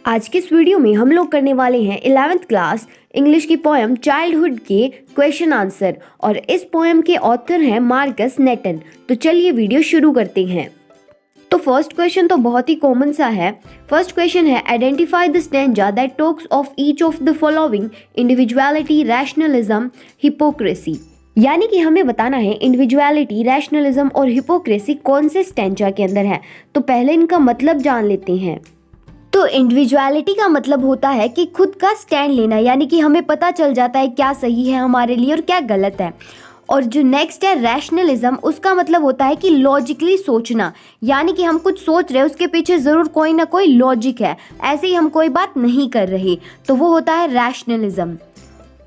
आज के इस वीडियो में हम लोग करने वाले हैं 11th क्लास इंग्लिश की पोएम चाइल्डहुड के क्वेश्चन आंसर और इस पोएम के ऑथर हैं मार्कस नेटन। तो चलिए वीडियो शुरू करते हैं। तो फर्स्ट क्वेश्चन तो बहुत ही कॉमन सा है। फर्स्ट क्वेश्चन है identify the stanza that talks of each of the following individuality, rationalism, hypocrisy. यानी कि हमें बताना है इंडिविजुअलिटी, रैशनलिज्म और हिपोक्रेसी कौन से स्टैंजा के अंदर है। तो पहले इनका मतलब जान लेते हैं। तो इंडिविजुअलिटी का मतलब होता है कि खुद का स्टैंड लेना, यानी कि हमें पता चल जाता है क्या सही है हमारे लिए और क्या गलत है। और जो नेक्स्ट है रैशनलिज्म, उसका मतलब होता है कि लॉजिकली सोचना, यानी कि हम कुछ सोच रहे हैं उसके पीछे ज़रूर कोई ना कोई लॉजिक है, ऐसे ही हम कोई बात नहीं कर रहे, तो वो होता है रैशनलिज्म।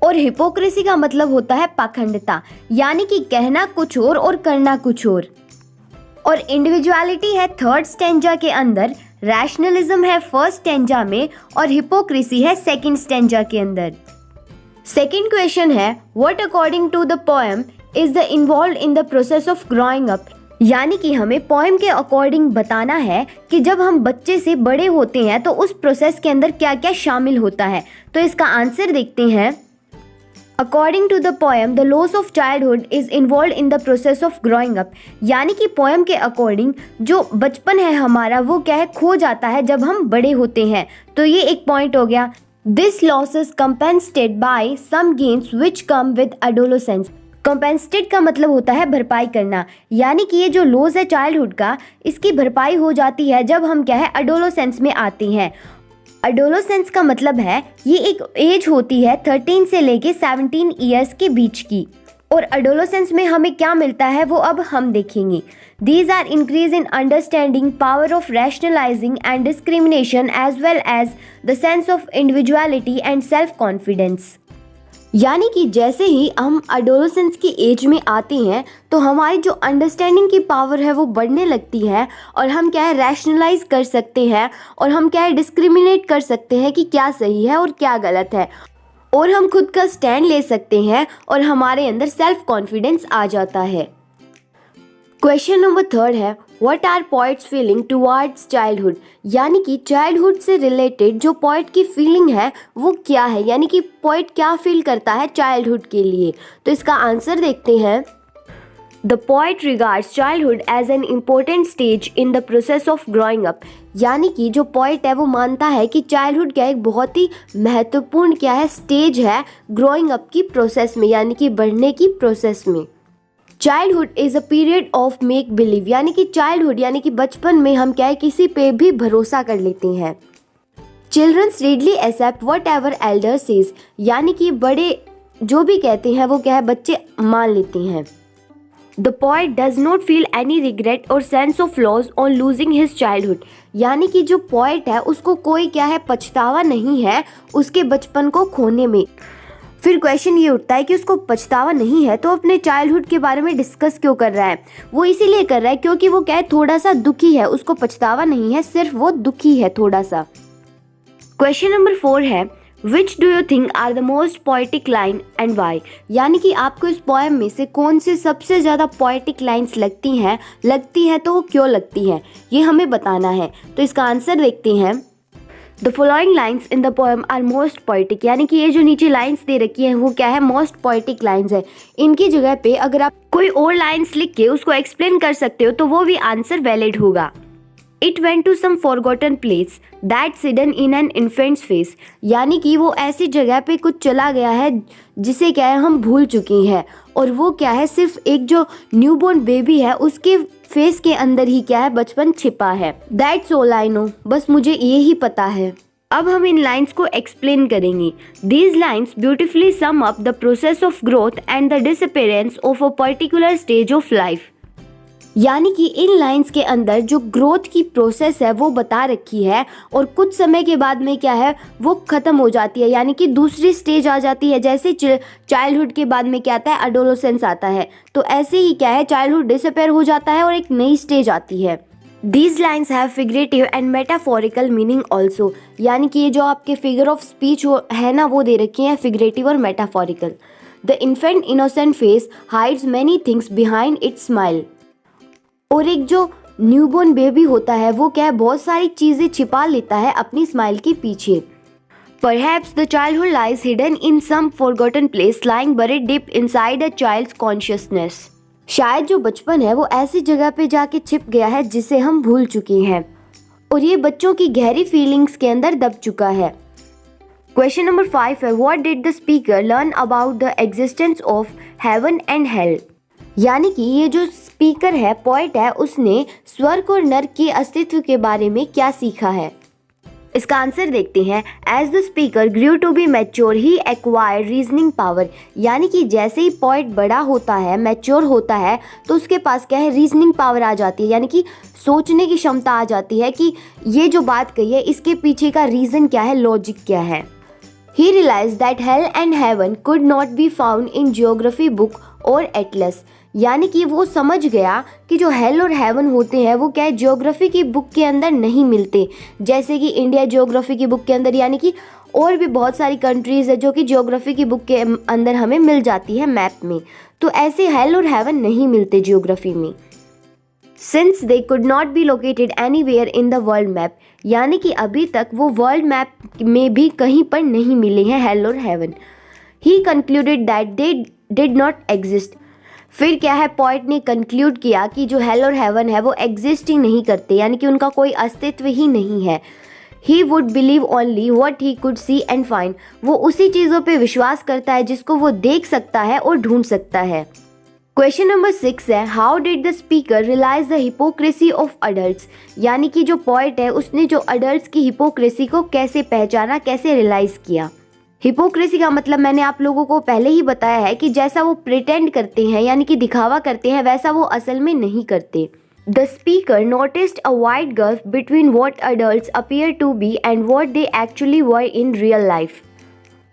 और हिपोक्रेसी का मतलब होता है पाखंडता, यानी कि कहना कुछ और करना कुछ और इंडिविजुअलिटी है थर्ड स्टैंजा के अंदर, रैशनलिज्म है फर्स्ट स्टैंजा में और हिपोक्रेसी है सेकंड स्टैंजा के अंदर। सेकंड क्वेश्चन है what according to the poem is the involve in the process of growing up. यानी कि हमें पोएम के अकॉर्डिंग बताना है कि जब हम बच्चे से बड़े होते हैं तो उस प्रोसेस के अंदर क्या क्या शामिल होता है। तो इसका आंसर देखते हैं। According to the poem, the loss of childhood is involved in the process of growing up। यानी कि पोएम के अकॉर्डिंग जो बचपन है हमारा वो क्या है, खो जाता है जब हम बड़े होते हैं। तो ये एक पॉइंट हो गया। This loss is compensated by some gains which come with adolescence। Compensated का मतलब होता है भरपाई करना, यानी कि ये जो लॉस है चाइल्डहुड का, इसकी भरपाई हो जाती है जब हम क्या है एडोलेसेंस में आते हैं। एडोलेसेंस का मतलब है ये एक एज होती है 13 से लेके 17 ईयर्स के बीच की। और एडोलेसेंस में हमें क्या मिलता है वो अब हम देखेंगे। These are increase in understanding, power of rationalising and discrimination as well as the sense of individuality and self confidence. यानी कि जैसे ही हम एडोलेसेंस की एज में आते हैं तो हमारी जो अंडरस्टैंडिंग की पावर है वो बढ़ने लगती है और हम क्या है रैशनलाइज कर सकते हैं और हम क्या है डिस्क्रिमिनेट कर सकते हैं कि क्या सही है और क्या गलत है, और हम खुद का स्टैंड ले सकते हैं और हमारे अंदर सेल्फ कॉन्फिडेंस आ जाता है। क्वेश्चन नंबर थर्ड है what are poet's feeling towards childhood. यानी कि चाइल्डहुड से रिलेटेड जो पोएट की फीलिंग है वो क्या है, यानी कि पोएट क्या फील करता है चाइल्डहुड के लिए। तो इसका आंसर देखते हैं। The poet regards childhood as an important stage in the process of growing up. यानी कि जो पोएट है वो मानता है कि चाइल्डहुड क्या एक बहुत ही महत्वपूर्ण क्या है स्टेज है ग्रोइंग अप की प्रोसेस में, यानी कि बढ़ने की प्रोसेस में। Childhood is a period of make believe. यानी कि चाइल्डहुड यानी कि बचपन में हम क्या है किसी पे भी भरोसा कर लेते हैं। Childrens readily accept whatever elder says. यानी कि बड़े जो भी कहते हैं वो क्या है बच्चे मान लेते हैं। The poet does not feel any regret और sense of loss on losing his childhood. यानी कि जो पोएट है उसको कोई क्या है पछतावा नहीं है उसके बचपन को खोने में। फिर क्वेश्चन ये उठता है कि उसको पछतावा नहीं है तो अपने चाइल्डहुड के बारे में डिस्कस क्यों कर रहा है। वो इसीलिए कर रहा है क्योंकि वो क्या है थोड़ा सा दुखी है, उसको पछतावा नहीं है, सिर्फ वो दुखी है थोड़ा सा। क्वेश्चन नंबर 4 है which do you think are the most poetic line and why. यानी कि आपको इस पोएम में से कौन सी सबसे ज़्यादा पोएटिक लाइन्स लगती हैं तो वो क्यों लगती हैं, ये हमें बताना है। तो इसका आंसर देखते हैं। The following lines in the poem are most poetic. यानी कि ये जो नीचे लाइन्स दे रखी हैं वो क्या है मोस्ट पोएटिक लाइन्स है। इनकी जगह पे अगर आप कोई और लाइन्स लिख के उसको एक्सप्लेन कर सकते हो तो वो भी आंसर वैलिड होगा। It went to some forgotten place that's hidden in an infant's face. यानी कि वो ऐसी जगह पे कुछ चला गया है जिसे क्या है हम भूल चुके हैं, और वो क्या है सिर्फ एक जो न्यूबॉर्न बेबी है उसके फेस के अंदर ही क्या है बचपन छिपा है। That's all I know. बस मुझे ये ही पता है। अब हम इन लाइन्स को एक्सप्लेन करेंगे। These lines beautifully sum up the process of growth and the disappearance of a particular stage of life. यानी कि इन लाइंस के अंदर जो ग्रोथ की प्रोसेस है वो बता रखी है और कुछ समय के बाद में क्या है वो ख़त्म हो जाती है, यानी कि दूसरी स्टेज आ जाती है। जैसे चाइल्डहुड के बाद में क्या आता है एडोलेसेंस आता है, तो ऐसे ही क्या है चाइल्डहुड डिसअपीयर हो जाता है और एक नई स्टेज आती है। These lines have figurative and metaphorical meaning also. यानी कि ये जो आपके फिगर ऑफ स्पीच है ना वो दे रखी हैं फिगरेटिव और metaphorical. The infant innocent face hides many things behind its smile. और एक जो न्यूबॉर्न बेबी होता है वो क्या है, बहुत सारी चीज़ें छिपा लेता है अपनी स्माइल के पीछे। Perhaps the childhood lies hidden in some forgotten place, lying buried deep inside a child's consciousness. शायद जो बचपन है वो ऐसी जगह पे जाके छिप गया है जिसे हम भूल चुके हैं और ये बच्चों की गहरी फीलिंग्स के अंदर दब चुका है। क्वेश्चन नंबर 5 है, What did the speaker learn about the existence of heaven and hell? यानी कि ये जो स्पीकर है, पोएट है, उसने स्वर्ग और नर्क के अस्तित्व के बारे में क्या सीखा है। इसका आंसर देखते हैं। As the speaker grew to be mature he acquired reasoning power, यानी कि जैसे ही पोएट बड़ा होता है, मैच्योर होता है, तो उसके पास क्या है, रीजनिंग पावर आ जाती है, यानी कि सोचने की क्षमता आ जाती है कि ये जो बात कही है इसके पीछे का रीज़न क्या है, लॉजिक क्या है। He realise that hell and heaven could not be found in geography book और एटलस, यानी कि वो समझ गया कि जो हेल और हेवन होते हैं वो क्या है, ज्योग्राफी की बुक के अंदर नहीं मिलते, जैसे कि इंडिया ज्योग्राफी की बुक के अंदर, यानी कि और भी बहुत सारी कंट्रीज़ है जो कि ज्योग्राफी की बुक के अंदर हमें मिल जाती है मैप में, तो ऐसे हेल और हेवन नहीं मिलते ज्योग्राफी में। Since they could not be located anywhere in the world map, यानी कि अभी तक वो वर्ल्ड मैप में भी कहीं पर नहीं मिले हैं हेल और heaven. He concluded that they did not exist, फिर क्या है, पोएट ने कंक्लूड किया कि जो हेल और हेवन है वो एग्जिस्ट ही नहीं करते, यानी कि उनका कोई अस्तित्व ही नहीं है। He would believe only what he could see and find, वो उसी चीज़ों पे विश्वास करता है जिसको वो देख सकता है और ढूंढ सकता है। क्वेश्चन नंबर 6 है, how did the speaker realise the hypocrisy of adults, यानी कि जो पोएट है उसने जो अडल्ट्स की हिपोक्रेसी को कैसे पहचाना, कैसे रियलाइज किया। हिपोक्रेसी का मतलब मैंने आप लोगों को पहले ही बताया है कि जैसा वो प्रिटेंड करते हैं, यानी कि दिखावा करते हैं, वैसा वो असल में नहीं करते। The speaker noticed a wide gulf between what adults appear to be and what they actually were in real life.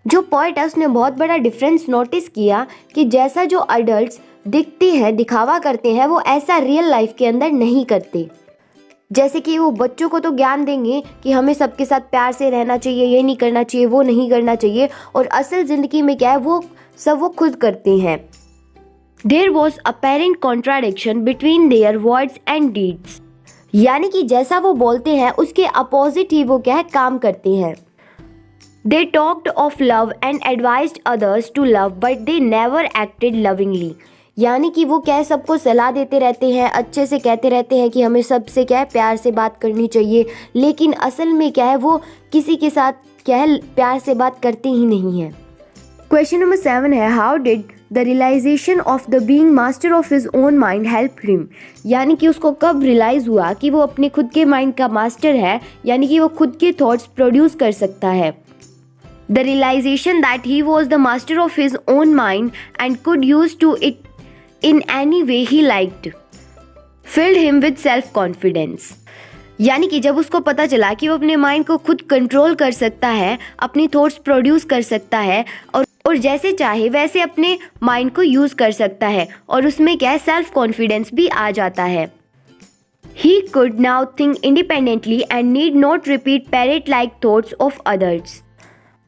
जो पोएट है उसने बहुत बड़ा डिफरेंस नोटिस किया कि जैसा जो अडल्ट्स दिखते हैं, दिखावा करते हैं, वो ऐसा रियल लाइफ के अंदर नहीं करते। जैसे कि वो बच्चों को तो ज्ञान देंगे कि हमें सबके साथ प्यार से रहना चाहिए, ये नहीं करना चाहिए, वो नहीं करना चाहिए, और असल ज़िंदगी में क्या है वो सब वो खुद करते हैं। There was apparent contradiction between their words and deeds, यानी कि जैसा वो बोलते हैं उसके अपोजिट ही वो क्या है, काम करते हैं। They talked of love and advised others to love but they never acted lovingly, यानी कि वो क्या है, सबको सलाह देते रहते हैं, अच्छे से कहते रहते हैं कि हमें सबसे क्या है प्यार से बात करनी चाहिए, लेकिन असल में क्या है वो किसी के साथ क्या है प्यार से बात करते ही नहीं है। क्वेश्चन नंबर 7 है, how did the realisation of the being master of his own mind help him, यानी कि उसको कब रियलाइज़ हुआ कि वो अपने खुद के माइंड का मास्टर है, यानी कि वो खुद के थॉट्स प्रोड्यूस कर सकता है। The realisation that he was the master of his own mind and could use to it in any way he liked filled him with self confidence, यानी कि जब उसको पता चला कि वो अपने माइंड को खुद कंट्रोल कर सकता है, अपनी थॉट्स प्रोड्यूस कर सकता है और जैसे चाहे वैसे अपने माइंड को यूज़ कर सकता है, और उसमें क्या है, सेल्फ कॉन्फिडेंस भी आ जाता है। He could now think independently and need not repeat parrot like thoughts of others,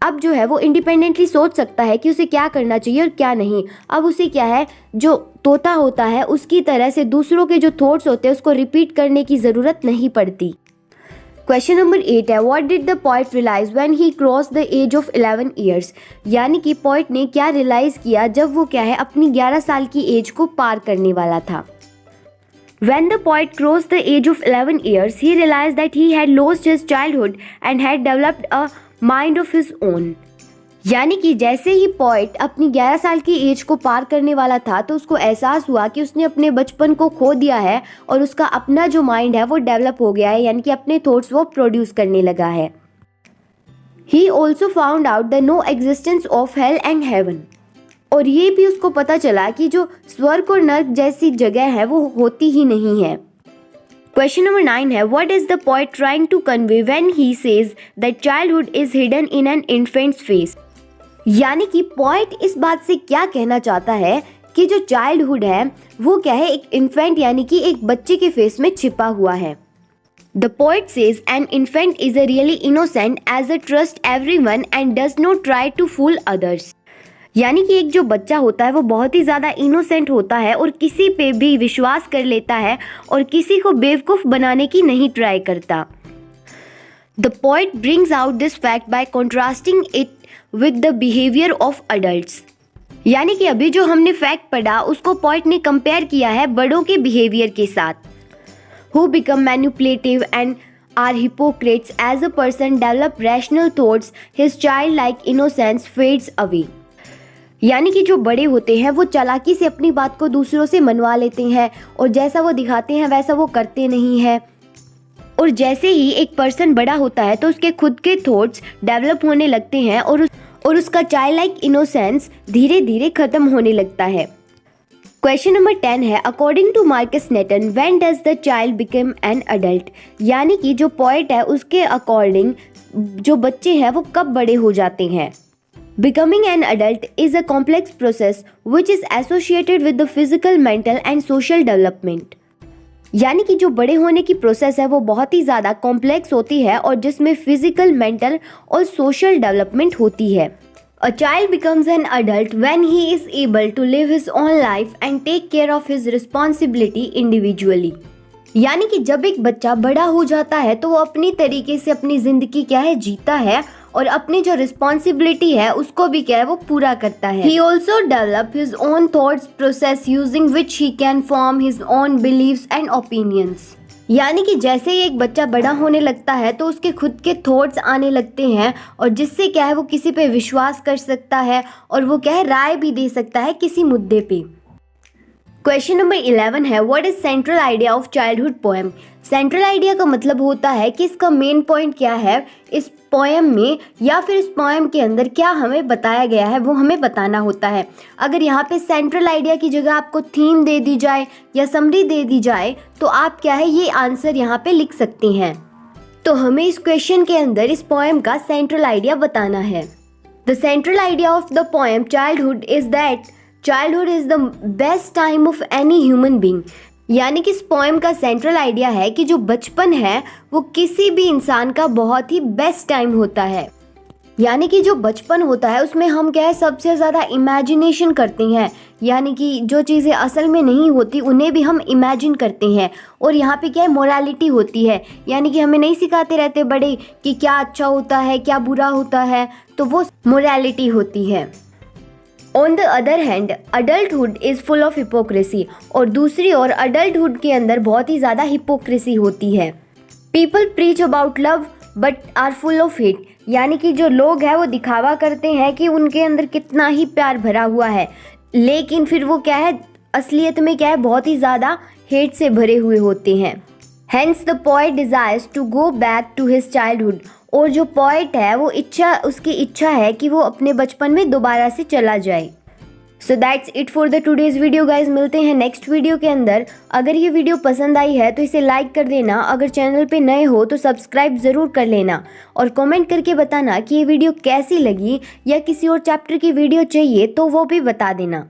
अब जो है वो इंडिपेंडेंटली सोच सकता है कि उसे क्या करना चाहिए और क्या नहीं। अब उसे क्या है, जो तोता होता है उसकी तरह से दूसरों के जो थॉट्स होते हैं उसको रिपीट करने की ज़रूरत नहीं पड़ती। क्वेश्चन नंबर 8 है, what did the poet realise when he cross the age of 11 years, यानी कि पोएट ने क्या रियलाइज़ किया जब वो क्या है अपनी 11 साल की एज को पार करने वाला था। When the poet crossed the age of 11 years, he realized that he had lost his childhood and had developed a mind of his own, यानी कि जैसे ही पोएट अपनी 11 साल की एज को पार करने वाला था तो उसको एहसास हुआ कि उसने अपने बचपन को खो दिया है और उसका अपना जो माइंड है वो डेवलप हो गया है, यानी कि अपने थॉट्स वो प्रोड्यूस करने लगा है। He also found out the no existence of hell and heaven, और ये भी उसको पता चला कि जो स्वर्ग और नर्क जैसी जगह है वो होती ही नहीं है। क्वेश्चन नंबर 9 है, what is the poet trying to convey when he says that childhood is hidden in an infant's face, यानी कि पोएट इस बात से क्या कहना चाहता है कि जो चाइल्डहुड है वो क्या है, एक इन्फेंट यानी कि एक बच्चे के फेस में छिपा हुआ है। The poet says an infant is a really innocent as a trust everyone and does not try to fool others, यानी कि एक जो बच्चा होता है वो बहुत ही ज़्यादा इनोसेंट होता है और किसी पे भी विश्वास कर लेता है और किसी को बेवकूफ़ बनाने की नहीं ट्राई करता। The poet brings out this fact bye contrasting it with the behaviour of adults. यानी कि अभी जो हमने फैक्ट पढ़ा उसको पोएट ने कंपेयर किया है बड़ों के बिहेवियर के साथ। Who become manipulative and are hypocrites as a person develop rational thoughts his child like innocence fades away. यानी कि जो बड़े होते हैं वो चालाकी से अपनी बात को दूसरों से मनवा लेते हैं और जैसा वो दिखाते हैं वैसा वो करते नहीं है। और जैसे ही एक पर्सन बड़ा होता है तो उसके खुद के थॉट्स डेवलप होने लगते हैं और उसका चाइल्ड लाइक इनोसेंस धीरे धीरे खत्म होने लगता है। क्वेश्चन नंबर 10 है, according to Markus Natan when does the child become an adult. यानी कि जो पोएट है उसके अकॉर्डिंग जो बच्चे हैं वो कब बड़े हो जाते हैं। Becoming an adult is a complex process which is associated with the physical, mental and social development। यानी कि जो बड़े होने की प्रोसेस है वो बहुत ही ज़्यादा कॉम्प्लेक्स होती है और जिसमें फिजिकल, मेंटल और सोशल डेवलपमेंट होती है। A child becomes an adult when he is able to live his own life and take care of his responsibility individually। यानी कि जब एक बच्चा बड़ा हो जाता है तो वो अपनी तरीके से अपनी ज़िंदगी क्या है जीता है और अपनी जो रिस्पॉन्सिबिलिटी है उसको भी क्या है वो पूरा करता है। He also develop his own thoughts process using which he can form his own beliefs and opinions। यानी कि जैसे ही एक बच्चा बड़ा होने लगता है तो उसके खुद के थॉट्स आने लगते हैं और जिससे क्या है वो किसी पे विश्वास कर सकता है और वो क्या है राय भी दे सकता है किसी मुद्दे पे। क्वेश्चन नंबर 11 है, what is central idea of childhood poem. Central idea का मतलब होता है कि इसका मेन पॉइंट क्या है इस पोएम में या फिर इस पोएम के अंदर क्या हमें बताया गया है वो हमें बताना होता है। अगर यहाँ पे सेंट्रल आइडिया की जगह आपको थीम दे दी जाए या समरी दे दी जाए तो आप क्या है ये आंसर यहाँ पे लिख सकते हैं। तो हमें इस क्वेश्चन के अंदर इस पोएम का सेंट्रल आइडिया बताना है। The central idea of the poem childhood is that childhood is the best time of any human being. यानी कि इस पोएम का सेंट्रल आइडिया है कि जो बचपन है वो किसी भी इंसान का बहुत ही बेस्ट टाइम होता है। यानी कि जो बचपन होता है उसमें हम क्या है सबसे ज़्यादा इमेजिनेशन करते हैं। यानी कि जो चीज़ें असल में नहीं होती उन्हें भी हम इमेजिन करते हैं। और यहाँ पे क्या है मोरालिटी होती है। यानी कि हमें नहीं सिखाते रहते बड़े कि क्या अच्छा होता है क्या बुरा होता है, तो वो मोरालिटी होती है। On the other hand adulthood is full of hypocrisy. और दूसरी ओर अडल्टहुड के अंदर बहुत ही ज़्यादा हिपोक्रेसी होती है। People preach about love but are full of hate. यानी कि जो लोग हैं वो दिखावा करते हैं कि उनके अंदर कितना ही प्यार भरा हुआ है, लेकिन फिर वो क्या है असलियत में क्या है बहुत ही ज़्यादा हेट से भरे हुए होते हैं। Hence the poet desires to go back to his childhood. और जो पोएट है वो उसकी इच्छा है कि वो अपने बचपन में दोबारा से चला जाए। So that's it for the today's video guys. मिलते हैं नेक्स्ट वीडियो के अंदर। अगर ये वीडियो पसंद आई है तो इसे लाइक कर देना, अगर चैनल पे नए हो तो सब्सक्राइब ज़रूर कर लेना और कमेंट करके बताना कि ये वीडियो कैसी लगी या किसी और चैप्टर की वीडियो चाहिए तो वो भी बता देना।